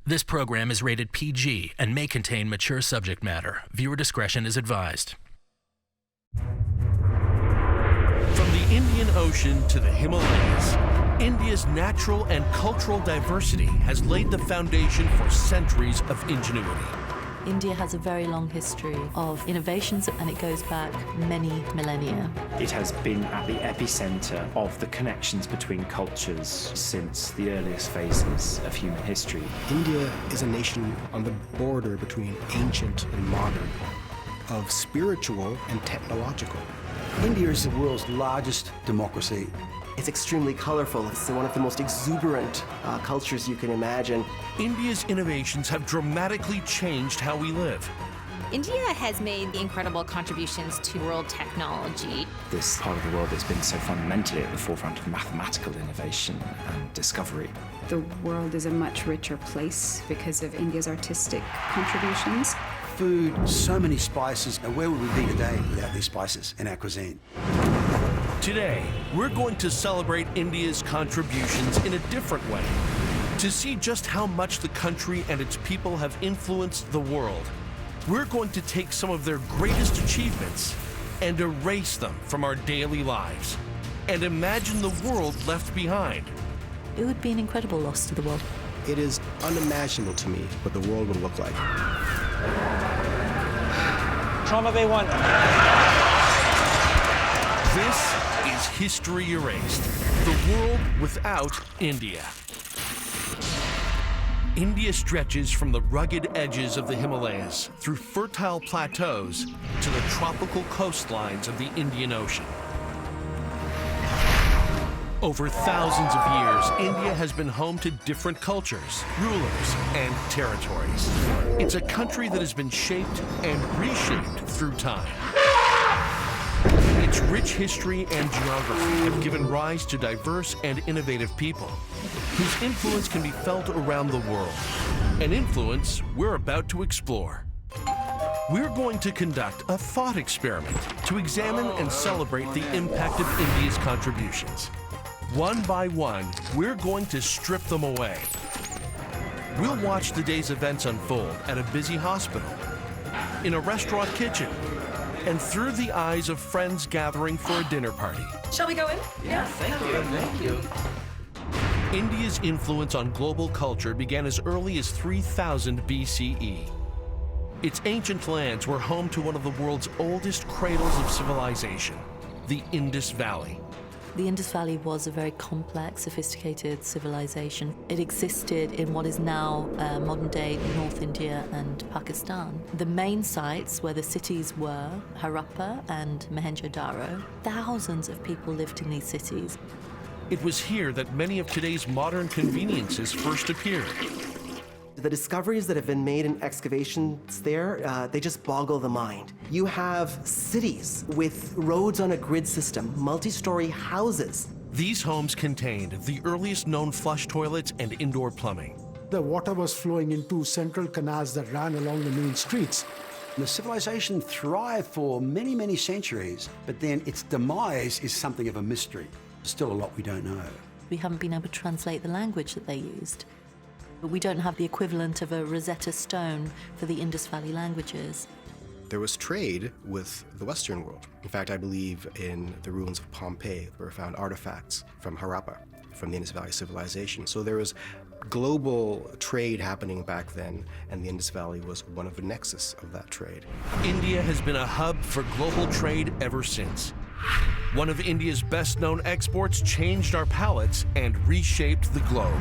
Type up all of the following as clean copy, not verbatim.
This program is rated PG and may contain mature subject matter. Viewer discretion is advised. From the Indian Ocean to the Himalayas, India's natural and cultural diversity has laid the foundation for centuries of ingenuity. India has a very long history of innovations, and it goes back many millennia. It has been at the epicenter of the connections between cultures since the earliest phases of human history. India is a nation on the border between ancient and modern, of spiritual and technological. India is the world's largest democracy. It's extremely colorful. It's one of the most exuberant cultures you can imagine. India's innovations have dramatically changed how we live. India has made incredible contributions to world technology. This part of the world has been so fundamentally at the forefront of mathematical innovation and discovery. The world is a much richer place because of India's artistic contributions. Food, so many spices. Now, where would we be today without these spices in our cuisine? Today, we're going to celebrate India's contributions in a different way. To see just how much the country and its people have influenced the world, we're going to take some of their greatest achievements and erase them from our daily lives and imagine the world left behind. It would be an incredible loss to the world. It is unimaginable to me what the world would look like. Trauma Bay 1. This is History Erased, the world without India. India stretches from the rugged edges of the Himalayas through fertile plateaus to the tropical coastlines of the Indian Ocean. Over thousands of years, India has been home to different cultures, rulers, and territories. It's a country that has been shaped and reshaped through time. Its rich history and geography have given rise to diverse and innovative people whose influence can be felt around the world, an influence we're about to explore. We're going to conduct a thought experiment to examine and celebrate the impact of India's contributions. One by one, we're going to strip them away. We'll watch the day's events unfold at a busy hospital, in a restaurant kitchen, and through the eyes of friends gathering for a dinner party. Shall we go in? Yeah, thank you. India's influence on global culture began as early as 3000 BCE. Its ancient lands were home to one of the world's oldest cradles of civilization, the Indus Valley. The Indus Valley was a very complex, sophisticated civilization. It existed in what is now modern-day North India and Pakistan. The main sites where the cities were Harappa and Mohenjo-daro. Thousands of people lived in these cities. It was here that many of today's modern conveniences first appeared. The discoveries that have been made in excavations there, they just boggle the mind. You have cities with roads on a grid system, multi-story houses. These homes contained the earliest known flush toilets and indoor plumbing. The water was flowing into central canals that ran along the main streets. The civilization thrived for many, many centuries, but then its demise is something of a mystery. Still a lot we don't know. We haven't been able to translate the language that they used. We don't have the equivalent of a Rosetta Stone for the Indus Valley languages. There was trade with the Western world. In fact, I believe in the ruins of Pompeii were found artifacts from Harappa, from the Indus Valley civilization. So there was global trade happening back then, and the Indus Valley was one of the nexus of that trade. India has been a hub for global trade ever since. One of India's best-known exports changed our palates and reshaped the globe.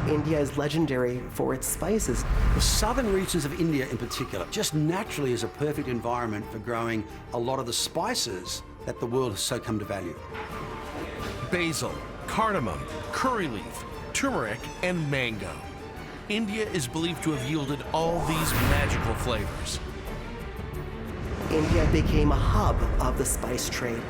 India is legendary for its spices. The southern regions of India in particular just naturally is a perfect environment for growing a lot of the spices that the world has so come to value. Basil, cardamom, curry leaf, turmeric, and mango. India is believed to have yielded all these magical flavors. India became a hub of the spice trade.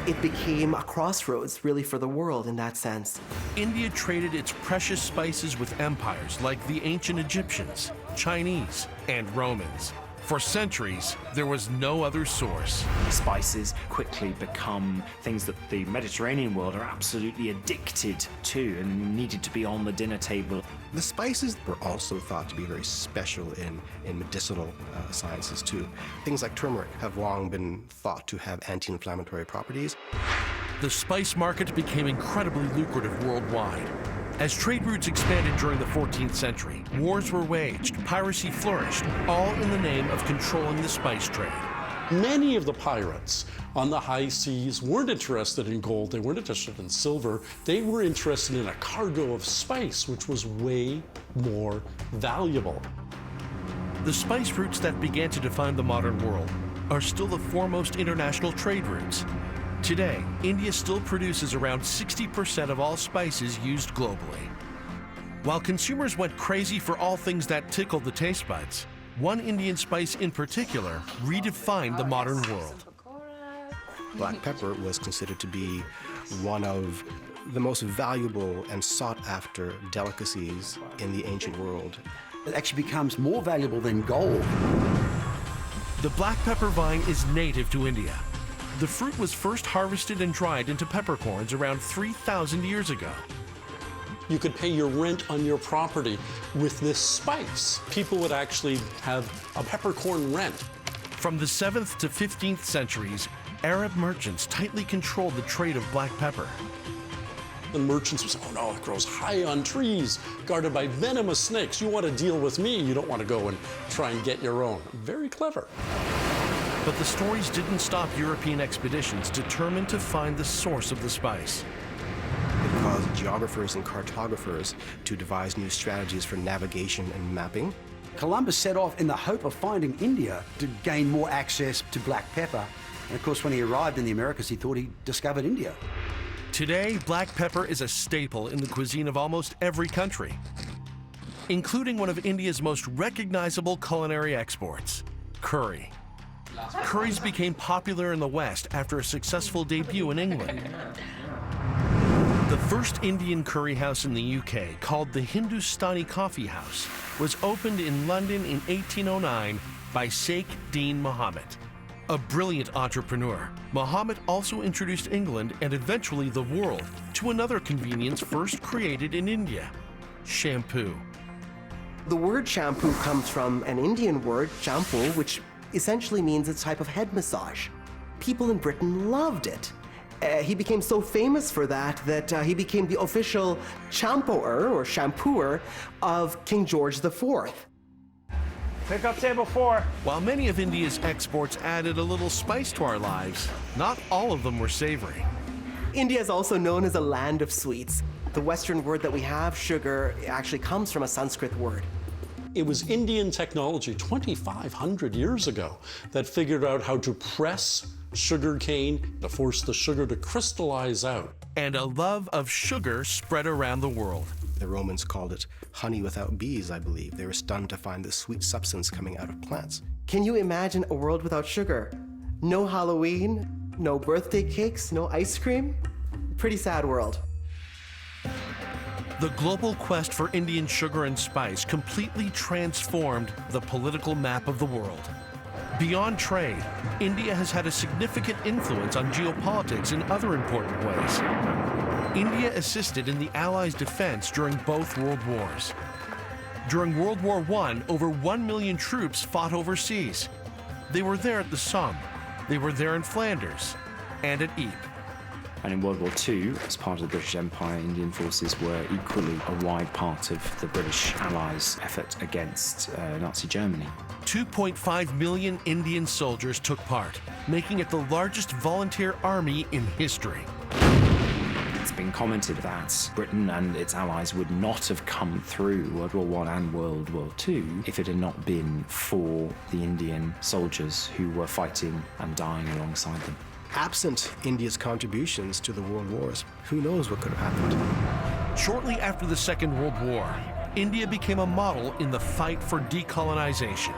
It became a crossroads, really, for the world in that sense. India traded its precious spices with empires like the ancient Egyptians, Chinese, and Romans. For centuries, there was no other source. Spices quickly become things that the Mediterranean world are absolutely addicted to and needed to be on the dinner table. The spices were also thought to be very special in medicinal sciences too. Things like turmeric have long been thought to have anti-inflammatory properties. The spice market became incredibly lucrative worldwide. As trade routes expanded during the 14th century, wars were waged, piracy flourished, all in the name of controlling the spice trade. Many of the pirates on the high seas weren't interested in gold, they weren't interested in silver, they were interested in a cargo of spice, which was way more valuable. The spice routes that began to define the modern world are still the foremost international trade routes. Today, India still produces around 60% of all spices used globally. While consumers went crazy for all things that tickled the taste buds, one Indian spice in particular redefined the modern world. Black pepper was considered to be one of the most valuable and sought-after delicacies in the ancient world. It actually becomes more valuable than gold. The black pepper vine is native to India. The fruit was first harvested and dried into peppercorns around 3,000 years ago. You could pay your rent on your property with this spice. People would actually have a peppercorn rent. From the 7th to 15th centuries, Arab merchants tightly controlled the trade of black pepper. The merchants would say, oh no, it grows high on trees, guarded by venomous snakes. You want to deal with me, you don't want to go and try and get your own. Very clever. But the stories didn't stop European expeditions determined to find the source of the spice. It caused geographers and cartographers to devise new strategies for navigation and mapping. Columbus set off in the hope of finding India to gain more access to black pepper. And of course, when he arrived in the Americas, he thought he discovered India. Today, black pepper is a staple in the cuisine of almost every country, including one of India's most recognizable culinary exports, curry. Curries became popular in the West after a successful debut in England. The first Indian curry house in the UK, called the Hindustani Coffee House, was opened in London in 1809 by Sheikh Dean Mohammed. A brilliant entrepreneur, Mohammed also introduced England and eventually the world to another convenience first created in India, shampoo. The word shampoo comes from an Indian word, shampoo, which essentially means a type of head massage. People in Britain loved it. He became so famous for that he became the official shampooer or shampooer of King George IV. Pick up table 4. While many of India's exports added a little spice to our lives, not all of them were savory. India is also known as a land of sweets. The Western word that we have, sugar, actually comes from a Sanskrit word. It was Indian technology 2,500 years ago that figured out how to press sugar cane to force the sugar to crystallize out. And a love of sugar spread around the world. The Romans called it honey without bees, I believe. They were stunned to find this sweet substance coming out of plants. Can you imagine a world without sugar? No Halloween, no birthday cakes, no ice cream? Pretty sad world. The global quest for Indian sugar and spice completely transformed the political map of the world. Beyond trade, India has had a significant influence on geopolitics in other important ways. India assisted in the Allies' defense during both World Wars. During World War I, over 1 million troops fought overseas. They were there at the Somme, they were there in Flanders, and at Ypres. And in World War II, as part of the British Empire, Indian forces were equally a wide part of the British Allies' effort against Nazi Germany. 2.5 million Indian soldiers took part, making it the largest volunteer army in history. It's been commented that Britain and its allies would not have come through World War I and World War II if it had not been for the Indian soldiers who were fighting and dying alongside them. Absent India's contributions to the world wars, who knows what could have happened? Shortly after the Second World War, India became a model in the fight for decolonization.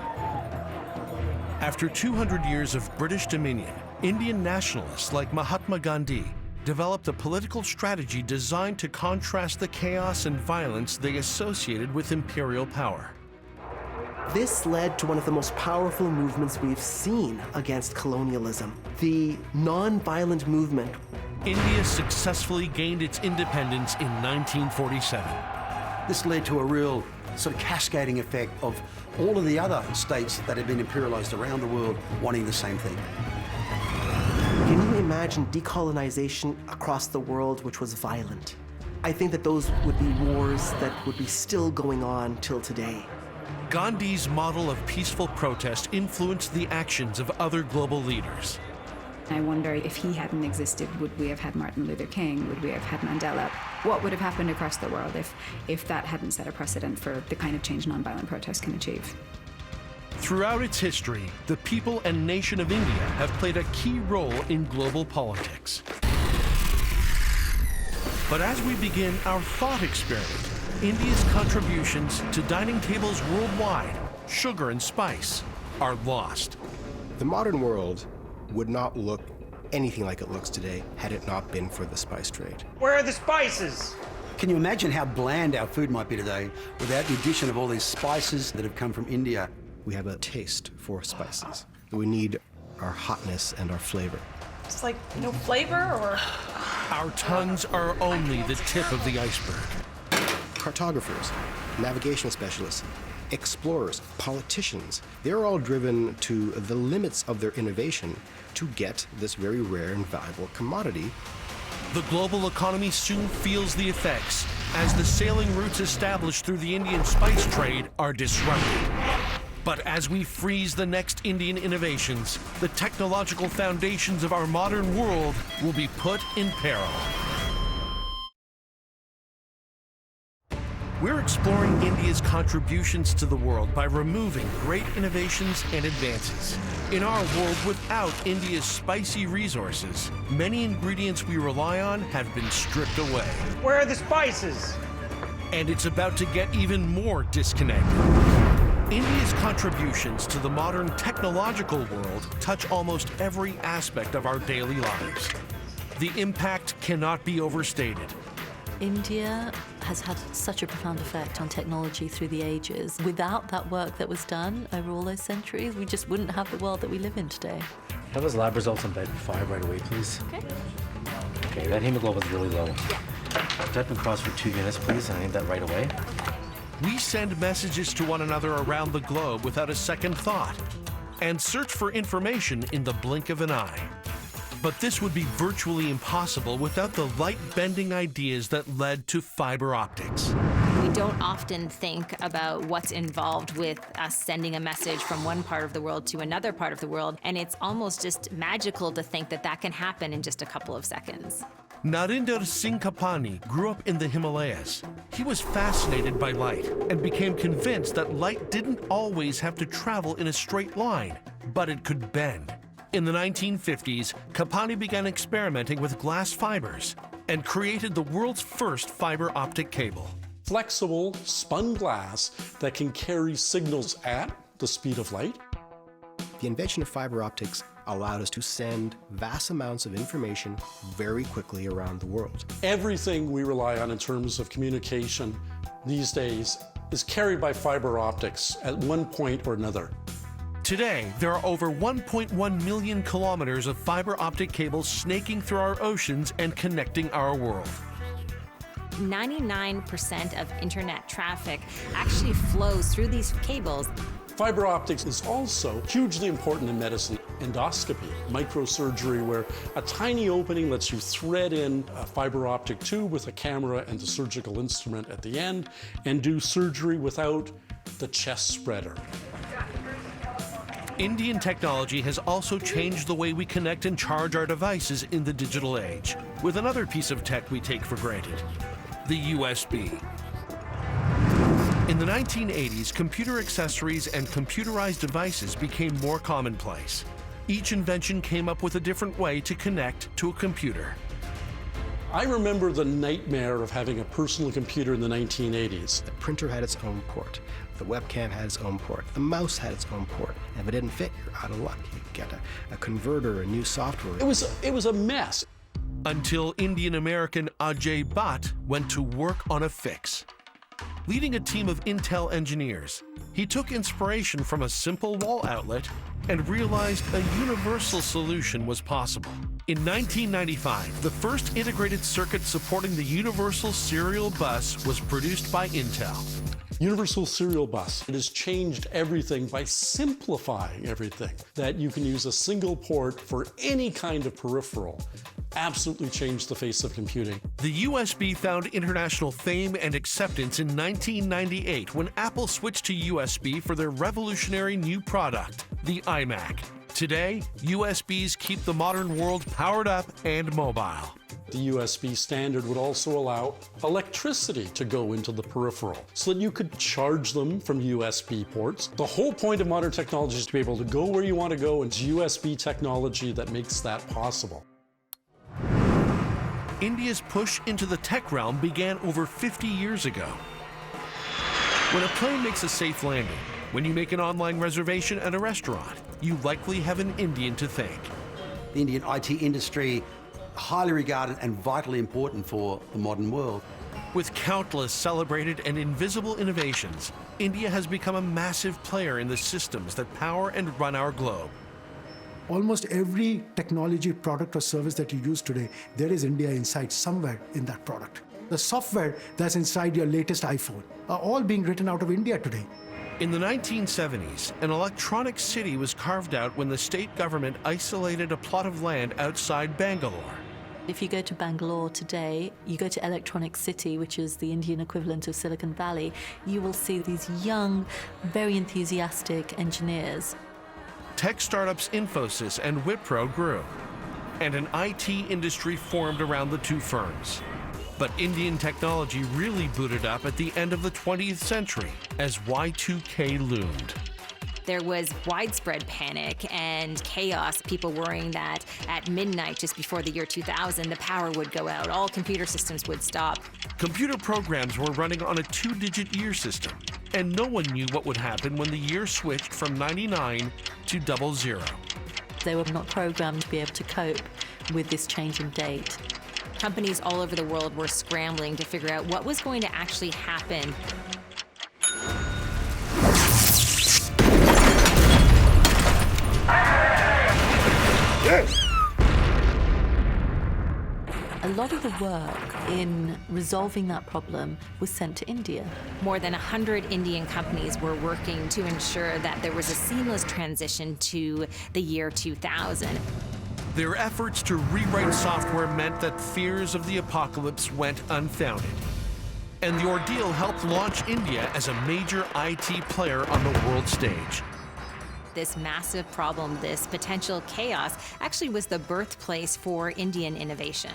After 200 years of British dominion, Indian nationalists like Mahatma Gandhi developed a political strategy designed to contrast the chaos and violence they associated with imperial power. This led to one of the most powerful movements we've seen against colonialism, the non-violent movement. India successfully gained its independence in 1947. This led to a real sort of cascading effect of all of the other states that had been imperialized around the world wanting the same thing. Can you imagine decolonization across the world which was violent? I think that those would be wars that would be still going on till today. Gandhi's model of peaceful protest influenced the actions of other global leaders. I wonder if he hadn't existed, would we have had Martin Luther King? Would we have had Mandela? What would have happened across the world if that hadn't set a precedent for the kind of change nonviolent protest can achieve? Throughout its history, the people and nation of India have played a key role in global politics. But as we begin our thought experiment, India's contributions to dining tables worldwide, sugar and spice, are lost. The modern world would not look anything like it looks today had it not been for the spice trade. Where are the spices? Can you imagine how bland our food might be today without the addition of all these spices that have come from India? We have a taste for spices. We need our hotness and our flavor. It's like, flavor or... Our tongues are only the tip of the iceberg. Cartographers, navigational specialists, explorers, politicians, they're all driven to the limits of their innovation to get this very rare and valuable commodity. The global economy soon feels the effects as the sailing routes established through the Indian spice trade are disrupted. But as we freeze the next Indian innovations, the technological foundations of our modern world will be put in peril. We're exploring India's contributions to the world by removing great innovations and advances. In our world without India's spicy resources, many ingredients we rely on have been stripped away. Where are the spices? And it's about to get even more disconnected. India's contributions to the modern technological world touch almost every aspect of our daily lives. The impact cannot be overstated. India has had such a profound effect on technology through the ages. Without that work that was done over all those centuries, we just wouldn't have the world that we live in today. Have those lab results on bed 5 right away, please. Okay. Okay, that hemoglobin's really low. Yeah. Type and cross for 2 units, please, and I need that right away. We send messages to one another around the globe without a second thought and search for information in the blink of an eye. But this would be virtually impossible without the light-bending ideas that led to fiber optics. We don't often think about what's involved with us sending a message from one part of the world to another part of the world, and it's almost just magical to think that that can happen in just a couple of seconds. Narinder Singh Kapani grew up in the Himalayas. He was fascinated by light and became convinced that light didn't always have to travel in a straight line, but it could bend. In the 1950s, Kapani began experimenting with glass fibers and created the world's first fiber optic cable. Flexible, spun glass that can carry signals at the speed of light. The invention of fiber optics allowed us to send vast amounts of information very quickly around the world. Everything we rely on in terms of communication these days is carried by fiber optics at one point or another. Today, there are over 1.1 million kilometers of fiber optic cables snaking through our oceans and connecting our world. 99% of internet traffic actually flows through these cables. Fiber optics is also hugely important in medicine. Endoscopy, microsurgery, where a tiny opening lets you thread in a fiber optic tube with a camera and the surgical instrument at the end and do surgery without the chest spreader. Indian technology has also changed the way we connect and charge our devices in the digital age, with another piece of tech we take for granted, the USB. In the 1980s, computer accessories and computerized devices became more commonplace. Each invention came up with a different way to connect to a computer. I remember the nightmare of having a personal computer in the 1980s. The printer had its own port. The webcam had its own port. The mouse had its own port. And if it didn't fit, you're out of luck. You get a converter, a new software. It was a mess. Until Indian-American Ajay Bhatt went to work on a fix. Leading a team of Intel engineers, he took inspiration from a simple wall outlet and realized a universal solution was possible. In 1995, the first integrated circuit supporting the Universal Serial Bus was produced by Intel. Universal Serial Bus. It has changed everything by simplifying everything. That you can use a single port for any kind of peripheral. Absolutely changed the face of computing. The USB found international fame and acceptance in 1998 when Apple switched to USB for their revolutionary new product, the iMac. Today, USBs keep the modern world powered up and mobile. The USB standard would also allow electricity to go into the peripheral so that you could charge them from USB ports. The whole point of modern technology is to be able to go where you want to go, and it's USB technology that makes that possible. India's push into the tech realm began over 50 years ago. When a plane makes a safe landing, when you make an online reservation at a restaurant, you likely have an Indian to thank. The Indian IT industry, highly regarded and vitally important for the modern world. With countless celebrated and invisible innovations, India has become a massive player in the systems that power and run our globe. Almost every technology product or service that you use today, there is India inside somewhere in that product. The software that's inside your latest iPhone are all being written out of India today. In the 1970s, an electronic city was carved out when the state government isolated a plot of land outside Bangalore. If you go to Bangalore today, you go to Electronic City, which is the Indian equivalent of Silicon Valley, you will see these young, very enthusiastic engineers. Tech startups Infosys and Wipro grew, and an IT industry formed around the two firms. But Indian technology really booted up at the end of the 20th century as Y2K loomed. There was widespread panic and chaos, people worrying that at midnight, just before the year 2000, the power would go out, all computer systems would stop. Computer programs were running on a 2-digit year system, and no one knew what would happen when the year switched from 99 to 00. They were not programmed to be able to cope with this changing date. Companies all over the world were scrambling to figure out what was going to actually happen. A lot of the work in resolving that problem was sent to India. More than 100 Indian companies were working to ensure that there was a seamless transition to the year 2000. Their efforts to rewrite software meant that fears of the apocalypse went unfounded. And the ordeal helped launch India as a major IT player on the world stage. This massive problem, this potential chaos, actually was the birthplace for Indian innovation.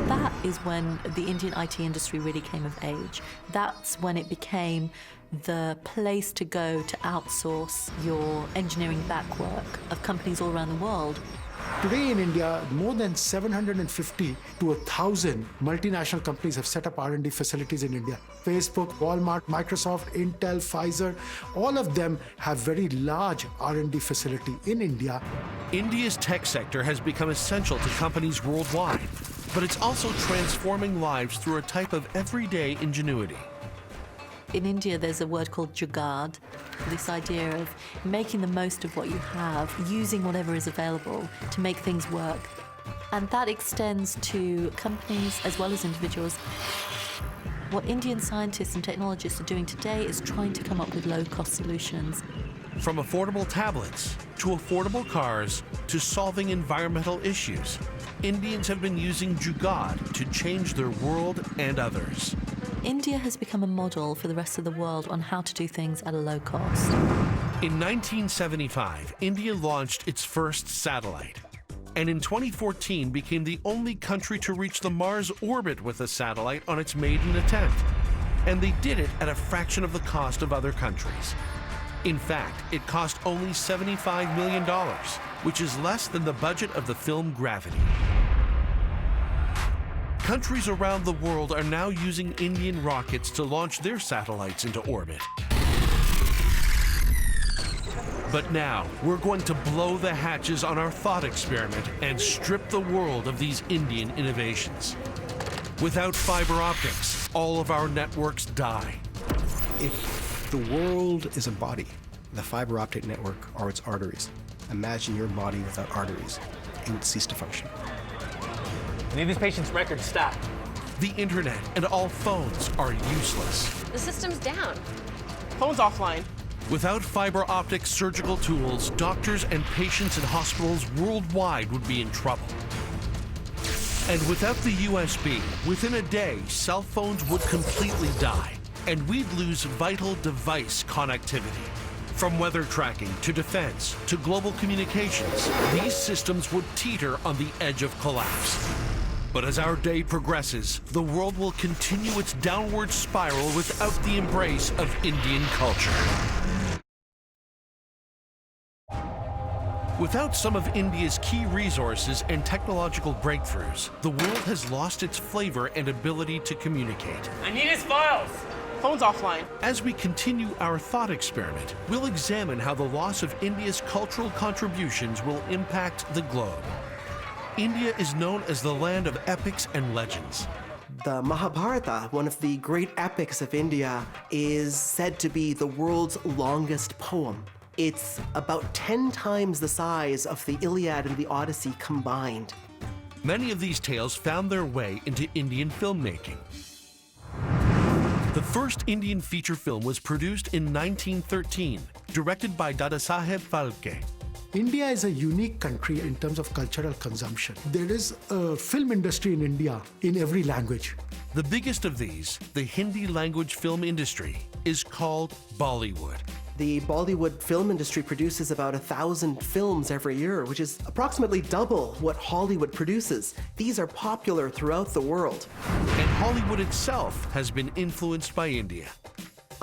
That is when the Indian IT industry really came of age. That's when it became the place to go to outsource your engineering back work of companies all around the world. Today in India, more than 750 to 1,000 multinational companies have set up R&D facilities in India. Facebook, Walmart, Microsoft, Intel, Pfizer, all of them have very large R&D facility in India. India's tech sector has become essential to companies worldwide, but it's also transforming lives through a type of everyday ingenuity. In India, there's a word called jugaad, this idea of making the most of what you have, using whatever is available to make things work. And that extends to companies as well as individuals. What Indian scientists and technologists are doing today is trying to come up with low-cost solutions. From affordable tablets to affordable cars to solving environmental issues, Indians have been using jugaad to change their world and others. India has become a model for the rest of the world on how to do things at a low cost. In 1975, India launched its first satellite, and in 2014 became the only country to reach the Mars orbit with a satellite on its maiden attempt. And they did it at a fraction of the cost of other countries. In fact, it cost only $75 million, which is less than the budget of the film Gravity. Countries around the world are now using Indian rockets to launch their satellites into orbit. But now, we're going to blow the hatches on our thought experiment and strip the world of these Indian innovations. Without fiber optics, all of our networks die. If the world is a body, the fiber optic network are its arteries. Imagine your body without arteries. It would cease to function. I need this patient's record stat. The internet and all phones are useless. The system's down. Phone's offline. Without fiber optic surgical tools, doctors and patients in hospitals worldwide would be in trouble. And without the USB, within a day, cell phones would completely die, and we'd lose vital device connectivity. From weather tracking to defense to global communications, these systems would teeter on the edge of collapse. But as our day progresses, the world will continue its downward spiral without the embrace of Indian culture. Without some of India's key resources and technological breakthroughs, the world has lost its flavor and ability to communicate. I need his files. Phone's offline. As we continue our thought experiment, we'll examine how the loss of India's cultural contributions will impact the globe. India is known as the land of epics and legends. The Mahabharata, one of the great epics of India, is said to be the world's longest poem. It's about 10 times the size of the Iliad and the Odyssey combined. Many of these tales found their way into Indian filmmaking. The first Indian feature film was produced in 1913, directed by Dadasaheb Phalke. India is a unique country in terms of cultural consumption. There is a film industry in India in every language. The biggest of these, the Hindi language film industry, is called Bollywood. The Bollywood film industry produces about 1,000 films every year, which is approximately double what Hollywood produces. These are popular throughout the world. And Hollywood itself has been influenced by India.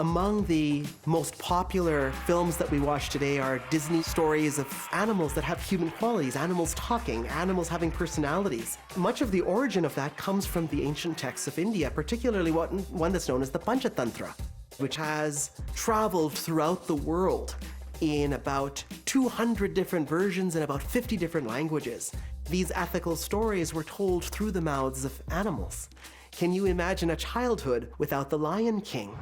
Among the most popular films that we watch today are Disney stories of animals that have human qualities, animals talking, animals having personalities. Much of the origin of that comes from the ancient texts of India, particularly one that's known as the Panchatantra, which has traveled throughout the world in about 200 different versions in about 50 different languages. These ethical stories were told through the mouths of animals. Can you imagine a childhood without the Lion King?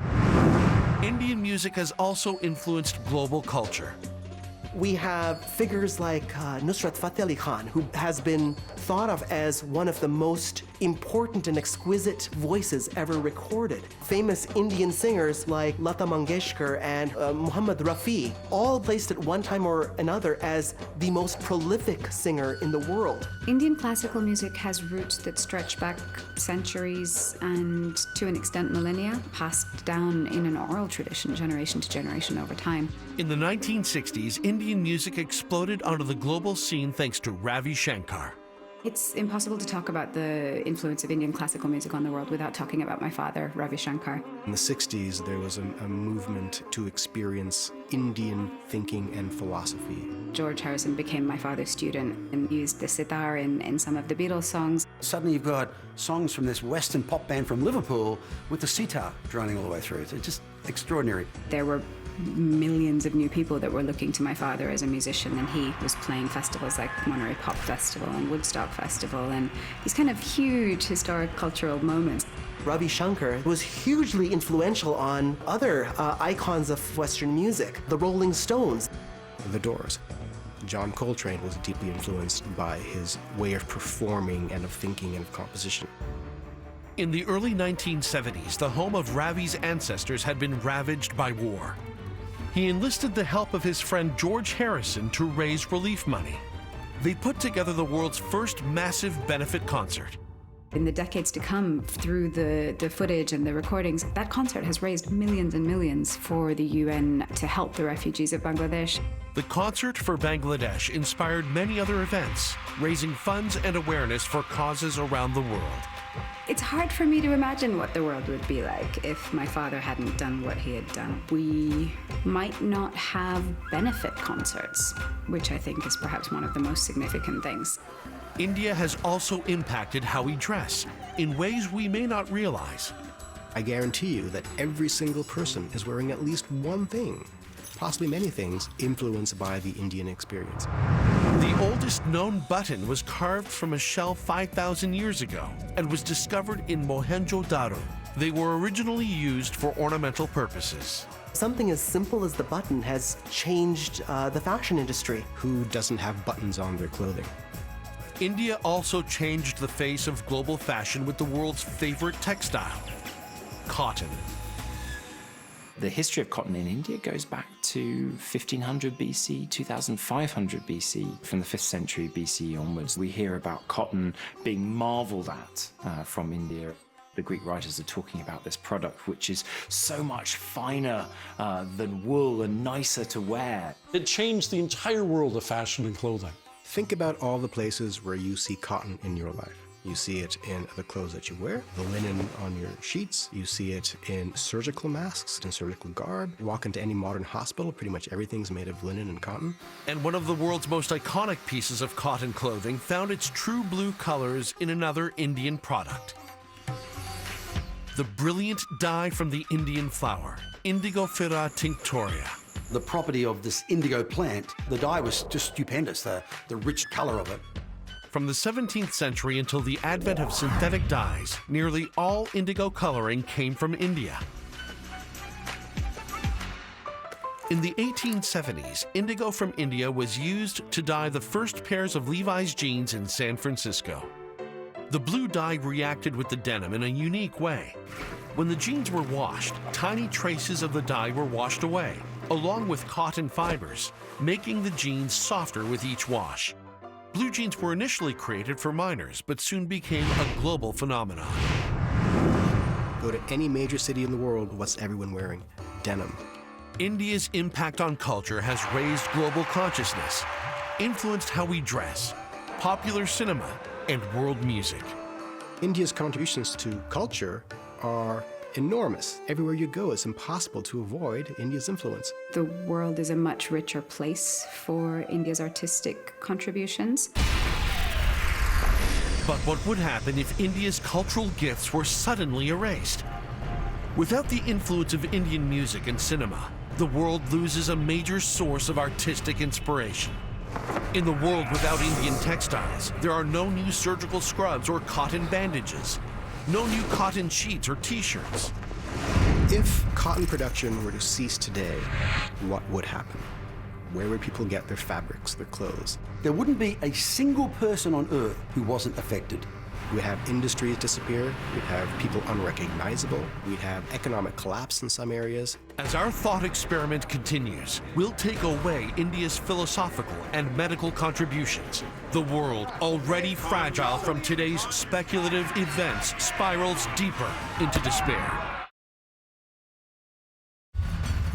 Indian music has also influenced global culture. We have figures like Nusrat Fateh Ali Khan, who has been thought of as one of the most important and exquisite voices ever recorded. Famous Indian singers like Lata Mangeshkar and Muhammad Rafi, all placed at one time or another as the most prolific singer in the world. Indian classical music has roots that stretch back centuries and, to an extent, millennia, passed down in an oral tradition, generation to generation over time. In the 1960s, Indian music exploded onto the global scene thanks to Ravi Shankar. It's impossible to talk about the influence of Indian classical music on the world without talking about my father, Ravi Shankar. In the 60s, there was a movement to experience Indian thinking and philosophy. George Harrison became my father's student and used the sitar in some of the Beatles songs. Suddenly you've got songs from this Western pop band from Liverpool with the sitar droning all the way through. It's just extraordinary. There were millions of new people that were looking to my father as a musician, and he was playing festivals like Monterey Pop Festival and Woodstock Festival and these kind of huge historic cultural moments. Ravi Shankar was hugely influential on other icons of Western music, the Rolling Stones. The Doors. John Coltrane was deeply influenced by his way of performing and of thinking and of composition. In the early 1970s, the home of Ravi's ancestors had been ravaged by war. He enlisted the help of his friend George Harrison to raise relief money. They put together the world's first massive benefit concert. In the decades to come, through the footage and the recordings, that concert has raised millions and millions for the UN to help the refugees of Bangladesh. The concert for Bangladesh inspired many other events, raising funds and awareness for causes around the world. It's hard for me to imagine what the world would be like if my father hadn't done what he had done. We might not have benefit concerts, which I think is perhaps one of the most significant things. India has also impacted how we dress in ways we may not realize. I guarantee you that every single person is wearing at least one thing possibly many things influenced by the Indian experience. The oldest known button was carved from a shell 5,000 years ago and was discovered in Mohenjo-daro. They were originally used for ornamental purposes. Something as simple as the button has changed the fashion industry. Who doesn't have buttons on their clothing? India also changed the face of global fashion with the world's favorite textile, cotton. The history of cotton in India goes back to 1500 BC, 2500 BC. From the 5th century BC onwards, we hear about cotton being marveled at from India. The Greek writers are talking about this product, which is so much finer than wool and nicer to wear. It changed the entire world of fashion and clothing. Think about all the places where you see cotton in your life. You see it in the clothes that you wear, the linen on your sheets. You see it in surgical masks and surgical garb. You walk into any modern hospital, pretty much everything's made of linen and cotton. And one of the world's most iconic pieces of cotton clothing found its true blue colors in another Indian product. The brilliant dye from the Indian flower, Indigofera tinctoria. The property of this indigo plant, the dye was just stupendous, the rich color of it. From the 17th century until the advent of synthetic dyes, nearly all indigo coloring came from India. In the 1870s, indigo from India was used to dye the first pairs of Levi's jeans in San Francisco. The blue dye reacted with the denim in a unique way. When the jeans were washed, tiny traces of the dye were washed away, along with cotton fibers, making the jeans softer with each wash. Blue jeans were initially created for miners, but soon became a global phenomenon. Go to any major city in the world, what's everyone wearing? Denim. India's impact on culture has raised global consciousness, influenced how we dress, popular cinema, and world music. India's contributions to culture are enormous. Everywhere you go, it's impossible to avoid India's influence. The world is a much richer place for India's artistic contributions. But what would happen if India's cultural gifts were suddenly erased? Without the influence of Indian music and cinema, the world loses a major source of artistic inspiration. In the world without Indian textiles, there are no new surgical scrubs or cotton bandages, no new cotton sheets or t-shirts. If cotton production were to cease today, what would happen? Where would people get their fabrics, their clothes? There wouldn't be a single person on Earth who wasn't affected. We'd have industries disappear, we'd have people unrecognizable, we'd have economic collapse in some areas. As our thought experiment continues, we'll take away India's philosophical and medical contributions. The world, already fragile from today's speculative events, spirals deeper into despair.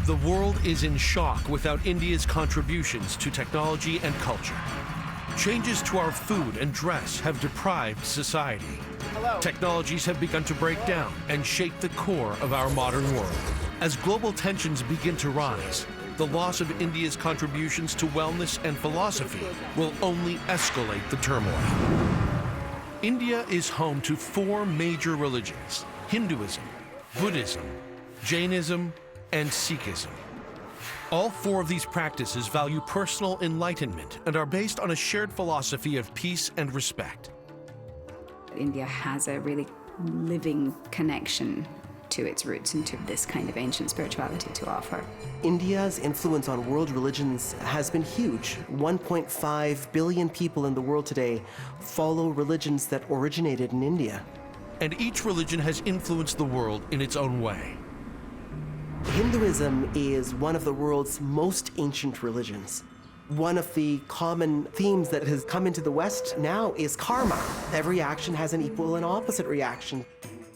The world is in shock without India's contributions to technology and culture. Changes to our food and dress have deprived society. Technologies have begun to break down and shake the core of our modern world. As global tensions begin to rise, the loss of India's contributions to wellness and philosophy will only escalate the turmoil. India is home to 4 major religions: Hinduism, Buddhism, Jainism, and Sikhism. All 4 of these practices value personal enlightenment and are based on a shared philosophy of peace and respect. India has a really living connection to its roots and to this kind of ancient spirituality to offer. India's influence on world religions has been huge. 1.5 billion people in the world today follow religions that originated in India. And each religion has influenced the world in its own way. Hinduism is one of the world's most ancient religions. One of the common themes that has come into the West now is karma. Every action has an equal and opposite reaction.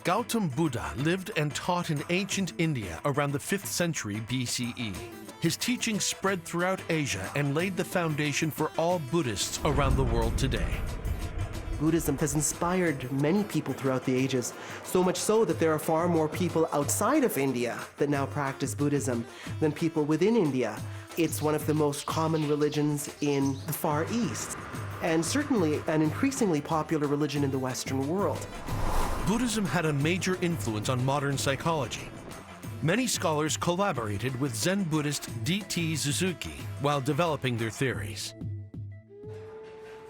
Gautam Buddha lived and taught in ancient India around the 5th century BCE. His teachings spread throughout Asia and laid the foundation for all Buddhists around the world today. Buddhism has inspired many people throughout the ages, so much so that there are far more people outside of India that now practice Buddhism than people within India. It's one of the most common religions in the Far East, and certainly an increasingly popular religion in the Western world. Buddhism had a major influence on modern psychology. Many scholars collaborated with Zen Buddhist D.T. Suzuki while developing their theories.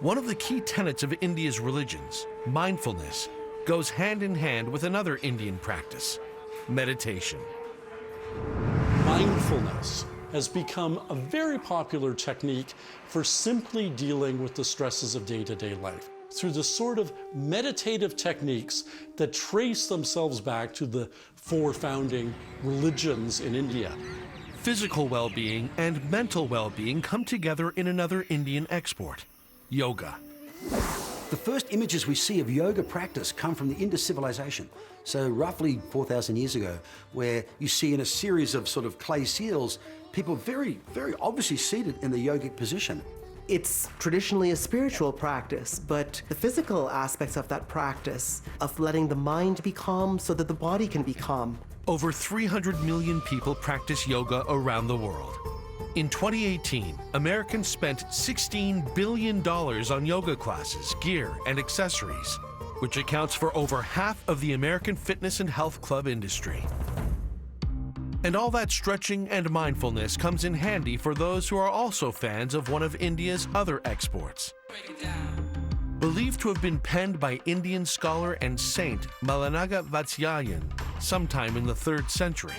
One of the key tenets of India's religions, mindfulness, goes hand in hand with another Indian practice, meditation. Mindfulness has become a very popular technique for simply dealing with the stresses of day-to-day life through the sort of meditative techniques that trace themselves back to the 4 founding religions in India. Physical well-being and mental well-being come together in another Indian export, yoga. The first images we see of yoga practice come from the Indus civilization. So roughly 4,000 years ago, where you see in a series of sort of clay seals, people very, very obviously seated in the yogic position. It's traditionally a spiritual practice, but the physical aspects of that practice, of letting the mind be calm so that the body can be calm. Over 300 million people practice yoga around the world. In 2018, Americans spent $16 billion on yoga classes, gear, and accessories, which accounts for over half of the American fitness and health club industry. And all that stretching and mindfulness comes in handy for those who are also fans of one of India's other exports. Believed to have been penned by Indian scholar and saint Millennia Vatsyayan sometime in the 3rd century.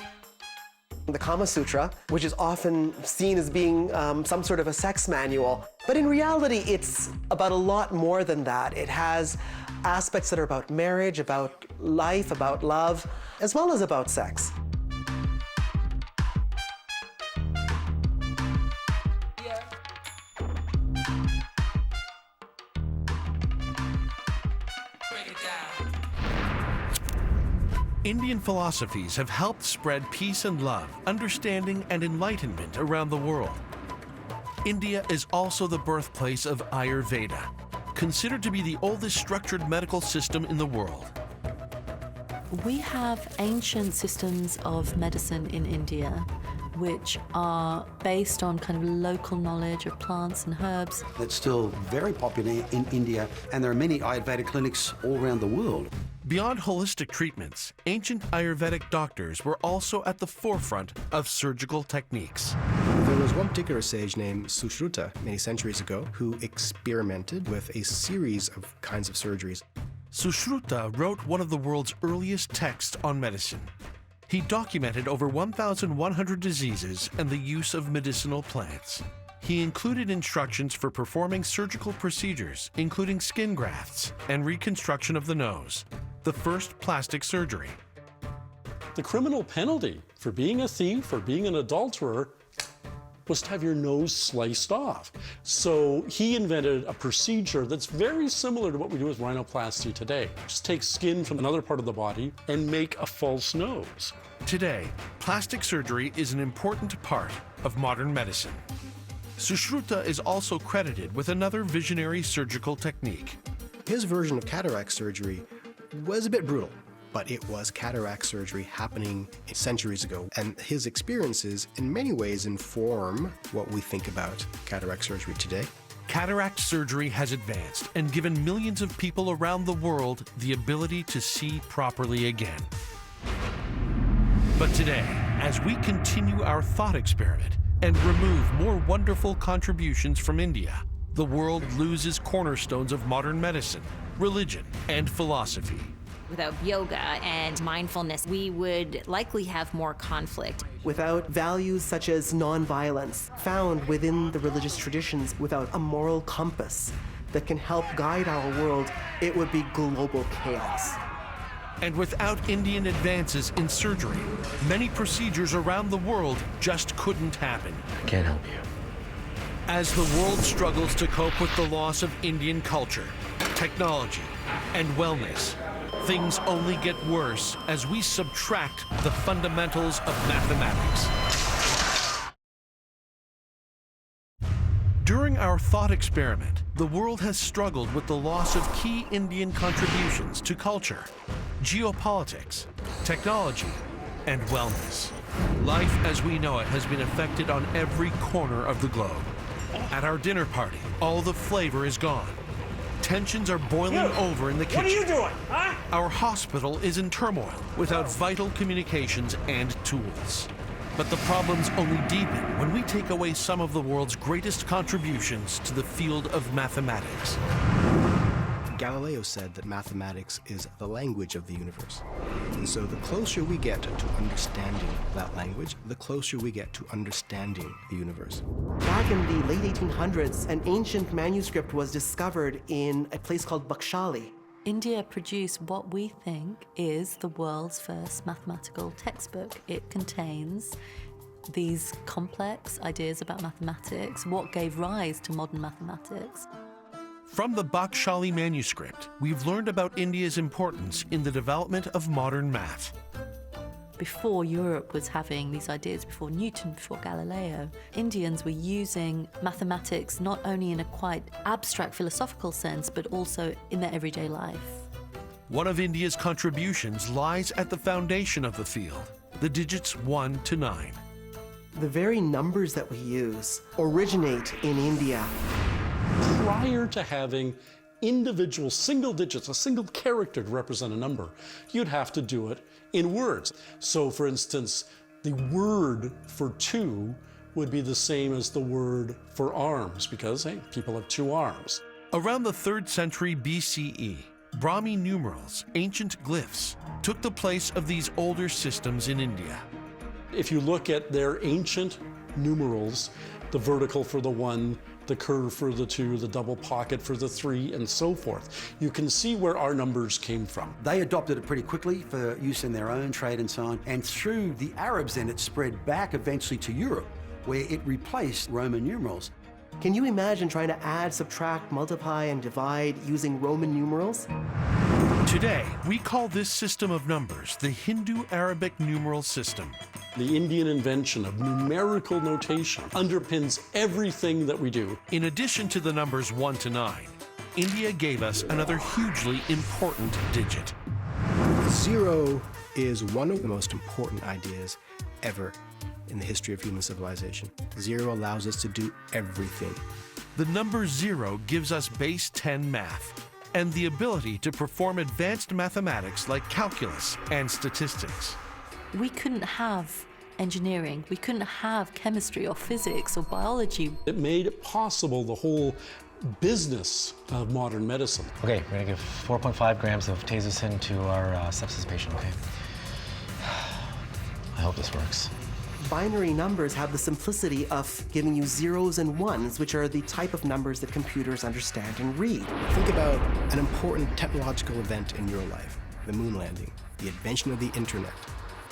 The Kama Sutra, which is often seen as being some sort of a sex manual, but in reality it's about a lot more than that. It has aspects that are about marriage, about life, about love, as well as about sex. Indian philosophies have helped spread peace and love, understanding and enlightenment around the world. India is also the birthplace of Ayurveda, considered to be the oldest structured medical system in the world. We have ancient systems of medicine in India which are based on kind of local knowledge of plants and herbs. That's still very popular in India, and there are many Ayurveda clinics all around the world. Beyond holistic treatments, ancient Ayurvedic doctors were also at the forefront of surgical techniques. There was one particular sage named Sushruta many centuries ago who experimented with a series of kinds of surgeries. Sushruta wrote one of the world's earliest texts on medicine. He documented over 1,100 diseases and the use of medicinal plants. He included instructions for performing surgical procedures, including skin grafts and reconstruction of the nose, the first plastic surgery. The criminal penalty for being a thief or being an adulterer was to have your nose sliced off. So he invented a procedure that's very similar to what we do with rhinoplasty today. Just take skin from another part of the body and make a false nose. Today, plastic surgery is an important part of modern medicine. Sushruta is also credited with another visionary surgical technique. His version of cataract surgery was a bit brutal, but it was cataract surgery happening centuries ago, and his experiences in many ways inform what we think about cataract surgery today. Cataract surgery has advanced and given millions of people around the world the ability to see properly again. But today, as we continue our thought experiment and remove more wonderful contributions from India, the world loses cornerstones of modern medicine, religion, and philosophy. Without yoga and mindfulness, we would likely have more conflict. Without values such as nonviolence found within the religious traditions, without a moral compass that can help guide our world, it would be global chaos. And without Indian advances in surgery, many procedures around the world just couldn't happen. I can't help you. As the world struggles to cope with the loss of Indian culture, technology, and wellness, things only get worse as we subtract the fundamentals of mathematics. During our thought experiment, the world has struggled with the loss of key Indian contributions to culture, geopolitics, technology, and wellness. Life as we know it has been affected on every corner of the globe. At our dinner party, all the flavor is gone. Tensions are boiling over in the kitchen. What are you doing, huh? Our hospital is in turmoil without vital communications and tools. But the problems only deepen when we take away some of the world's greatest contributions to the field of mathematics. Galileo said that mathematics is the language of the universe. And so the closer we get to understanding that language, the closer we get to understanding the universe. Back in the late 1800s, an ancient manuscript was discovered in a place called Bakshali. India produced what we think is the world's first mathematical textbook. It contains these complex ideas about mathematics, what gave rise to modern mathematics. From the Bakshali manuscript, we've learned about India's importance in the development of modern math. Before Europe was having these ideas, before Newton, before Galileo, Indians were using mathematics not only in a quite abstract philosophical sense, but also in their everyday life. One of India's contributions lies at the foundation of the field, the digits 1 to 9. The very numbers that we use originate in India. Prior to having individual single digits, a single character to represent a number, you'd have to do it in words. So for instance, the word for 2 would be the same as the word for arms, because, hey, people have 2 arms. Around the 3rd century BCE, Brahmi numerals, ancient glyphs, took the place of these older systems in India. If you look at their ancient numerals, the vertical for the 1, the curve for the 2, the double pocket for the 3, and so forth, you can see where our numbers came from. They adopted it pretty quickly for use in their own trade and so on. And through the Arabs, then it spread back eventually to Europe, where it replaced Roman numerals. Can you imagine trying to add, subtract, multiply, and divide using Roman numerals? Today, we call this system of numbers the Hindu-Arabic numeral system. The Indian invention of numerical notation underpins everything that we do. In addition to the numbers 1 to 9, India gave us another hugely important digit. 0 is one of the most important ideas ever in the history of human civilization. 0 allows us to do everything. The number 0 gives us base 10 math and the ability to perform advanced mathematics like calculus and statistics. We couldn't have engineering, we couldn't have chemistry or physics or biology. It made possible the whole business of modern medicine. Okay, we're gonna give 4.5 grams of tazocin to our sepsis patient, okay? I hope this works. Binary numbers have the simplicity of giving you 0s and 1s, which are the type of numbers that computers understand and read. Think about an important technological event in your life, the moon landing, the invention of the internet,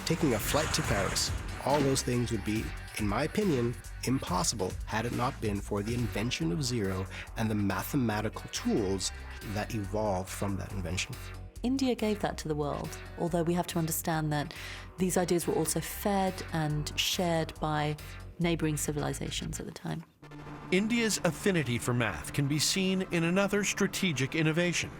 taking a flight to Paris. All those things would be, in my opinion, impossible had it not been for the invention of 0 and the mathematical tools that evolved from that invention. India gave that to the world, although we have to understand that these ideas were also fed and shared by neighboring civilizations at the time. India's affinity for math can be seen in another strategic innovation.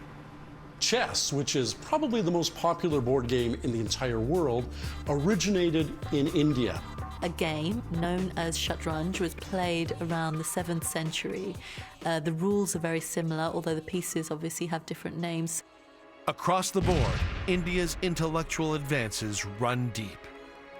Chess, which is probably the most popular board game in the entire world, originated in India. A game known as Shatranj was played around the 7th century. The rules are very similar, although the pieces obviously have different names. Across the board, India's intellectual advances run deep.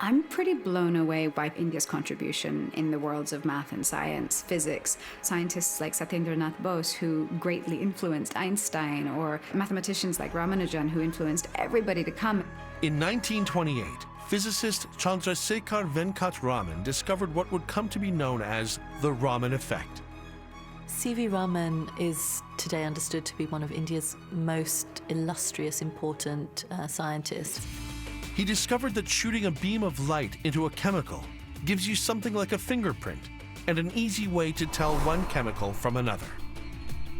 I'm pretty blown away by India's contribution in the worlds of math and science, physics. Scientists like Satyendranath Bose, who greatly influenced Einstein, or mathematicians like Ramanujan, who influenced everybody to come. In 1928, physicist Chandrasekhar Venkat Raman discovered what would come to be known as the Raman effect. C.V. Raman is today understood to be one of India's most illustrious, important scientists. He discovered that shooting a beam of light into a chemical gives you something like a fingerprint and an easy way to tell one chemical from another.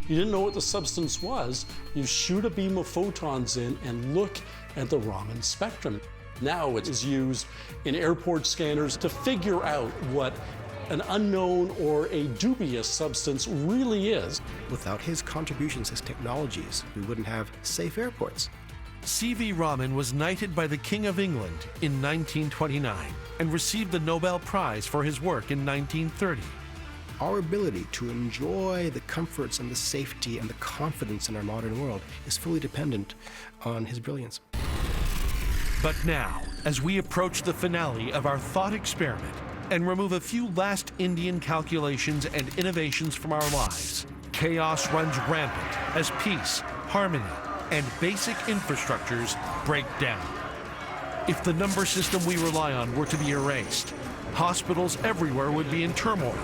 You didn't know what the substance was. You shoot a beam of photons in and look at the Raman spectrum. Now it is used in airport scanners to figure out what an unknown or a dubious substance really is. Without his contributions, his technologies, we wouldn't have safe airports. C.V. Raman was knighted by the King of England in 1929 and received the Nobel Prize for his work in 1930. Our ability to enjoy the comforts and the safety and the confidence in our modern world is fully dependent on his brilliance. But now, as we approach the finale of our thought experiment and remove a few last Indian calculations and innovations from our lives, chaos runs rampant as peace, harmony, and basic infrastructures break down. If the number system we rely on were to be erased, hospitals everywhere would be in turmoil.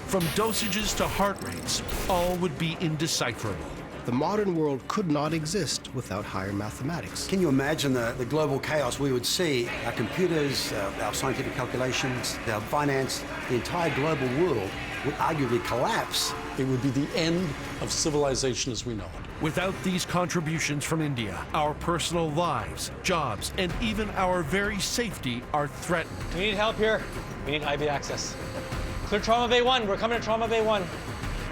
From dosages to heart rates, all would be indecipherable. The modern world could not exist without higher mathematics. Can you imagine the global chaos we would see? Our computers, our scientific calculations, our finance, the entire global world would arguably collapse. It would be the end of civilization as we know it. Without these contributions from India, our personal lives, jobs, and even our very safety are threatened. We need help here. We need IV access. Clear Trauma Bay 1. We're coming to Trauma Bay 1.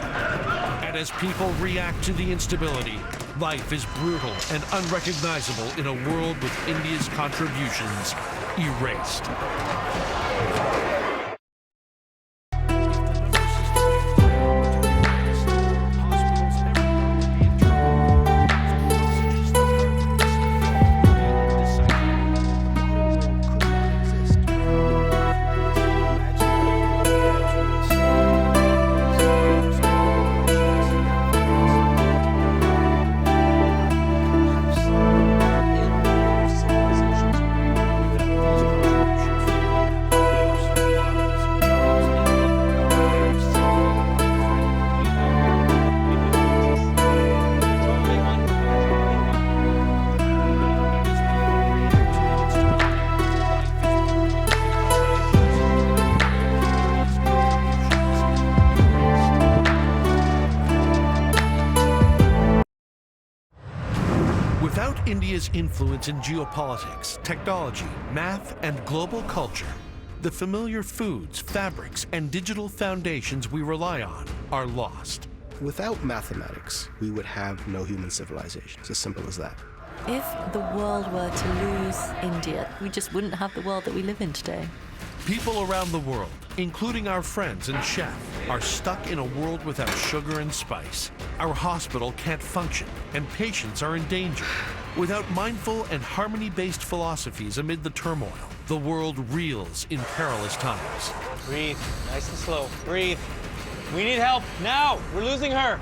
And as people react to the instability, life is brutal and unrecognizable in a world with India's contributions erased. Without India's influence in geopolitics, technology, math, and global culture, the familiar foods, fabrics, and digital foundations we rely on are lost. Without mathematics, we would have no human civilization. It's as simple as that. If the world were to lose India, we just wouldn't have the world that we live in today. People around the world, including our friends and chef, are stuck in a world without sugar and spice. Our hospital can't function, and patients are in danger. Without mindful and harmony-based philosophies amid the turmoil, the world reels in perilous times. Breathe. Nice and slow. Breathe. We need help now. We're losing her.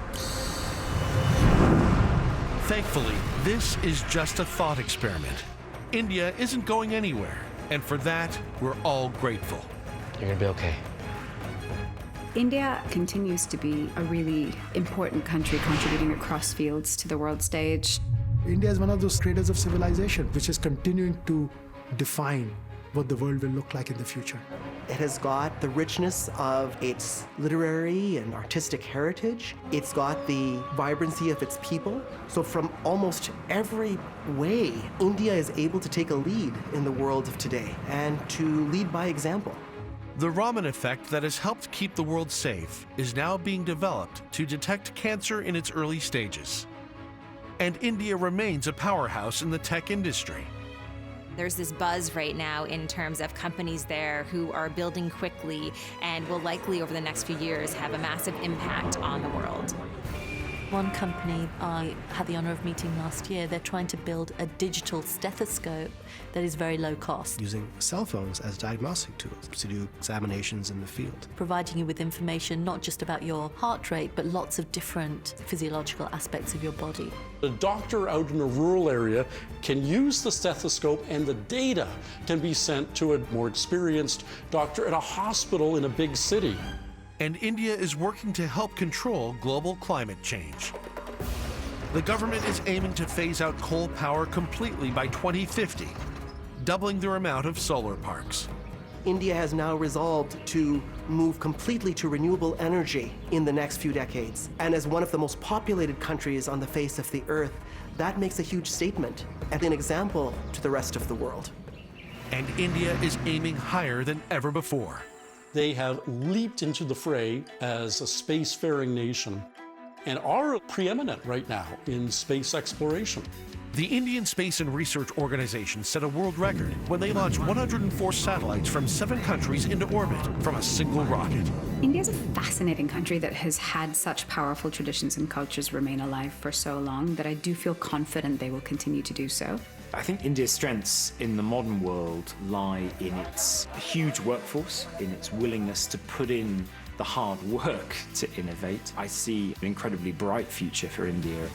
Thankfully, this is just a thought experiment. India isn't going anywhere, and for that, we're all grateful. You're gonna be okay. India continues to be a really important country contributing across fields to the world stage. India is one of those cradles of civilization which is continuing to define what the world will look like in the future. It has got the richness of its literary and artistic heritage. It's got the vibrancy of its people. So from almost every way, India is able to take a lead in the world of today and to lead by example. The Raman effect that has helped keep the world safe is now being developed to detect cancer in its early stages. And India remains a powerhouse in the tech industry. There's this buzz right now in terms of companies there who are building quickly and will likely over the next few years have a massive impact on the world. One company I had the honor of meeting last year, they're trying to build a digital stethoscope that is very low cost, Using cell phones as diagnostic tools to do examinations in the field. providing you with information not just about your heart rate, but lots of different physiological aspects of your body. A doctor out in a rural area can use the stethoscope, and the data can be sent to a more experienced doctor at a hospital in a big city. And India is working to help control global climate change. The government is aiming to phase out coal power completely by 2050, doubling their amount of solar parks. India has now resolved to move completely to renewable energy in the next few decades. And as one of the most populated countries on the face of the earth, that makes a huge statement and an example to the rest of the world. And India is aiming higher than ever before. They have leaped into the fray as a spacefaring nation and are preeminent right now in space exploration. The Indian Space and Research Organization set a world record when they launched 104 satellites from 7 countries into orbit from a single rocket. India is a fascinating country that has had such powerful traditions and cultures remain alive for so long that I do feel confident they will continue to do so. I think India's strengths in the modern world lie in its huge workforce, in its willingness to put in the hard work to innovate. I see an incredibly bright future for India.